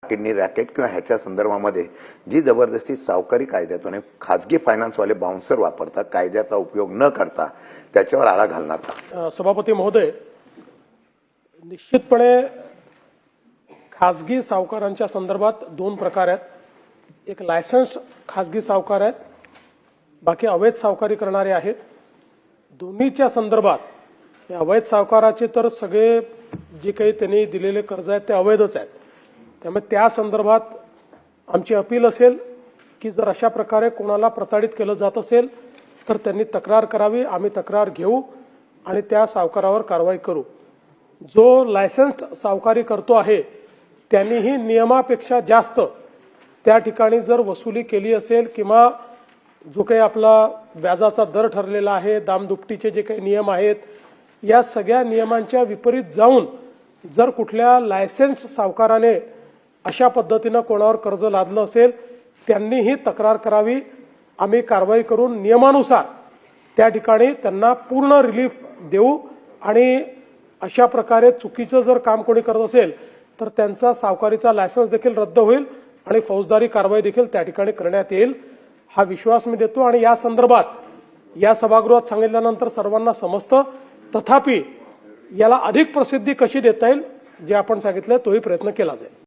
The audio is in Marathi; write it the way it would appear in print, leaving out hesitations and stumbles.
किडनी रॅकेट किंवा ह्याच्या संदर्भामध्ये जी जबरदस्ती सावकारी कायद्यातून खाजगी फायनान्सवाले बाउन्सर वापरतात, कायद्याचा उपयोग न करता त्याच्यावर आळा घालणार का? सभापती महोदय, निश्चितपणे खाजगी सावकारांच्या संदर्भात दोन प्रकार आहेत. एक लायसन्स खाजगी सावकार आहेत, बाकी अवैध सावकारी करणारे आहेत. दोन्हीच्या संदर्भात अवैध सावकाराचे तर सगळे जे काही त्यांनी दिलेले कर्ज आहेत ते अवैधच आहेत. त्यामुळे त्या संदर्भात आमची अपील असेल की जर अशा प्रकारे कोणाला प्रताडित केलं जात असेल तर त्यांनी तक्रार करावी. आम्ही तक्रार घेऊ आणि त्या सावकारावर कारवाई करू. जो लायसन्स्ड सावकारी करतो आहे त्यांनीही नियमापेक्षा जास्त त्या ठिकाणी जर वसुली केली असेल किंवा जो काही आपला व्याजाचा दर ठरलेला आहे, दामदुपटीचे जे काही नियम आहेत, या सगळ्या नियमांच्या विपरीत जाऊन जर कुठल्या लायसन्स सावकाराने अशा पद्धतीनं कोणावर कर्ज लादलं असेल त्यांनीही तक्रार करावी. आम्ही कारवाई करून नियमानुसार त्या ठिकाणी त्यांना पूर्ण रिलीफ देऊ आणि अशा प्रकारे चुकीचं जर काम कोणी करत असेल तर त्यांचा सावकारीचा लायसन्स देखील रद्द होईल आणि फौजदारी कारवाई देखील त्या ठिकाणी करण्यात येईल, हा विश्वास मी देतो. आणि या संदर्भात या सभागृहात सांगितल्यानंतर सर्वांना समजतं. तथापि याला अधिक प्रसिद्धी कशी देता येईल जे आपण सांगितलं तोही प्रयत्न केला जाईल.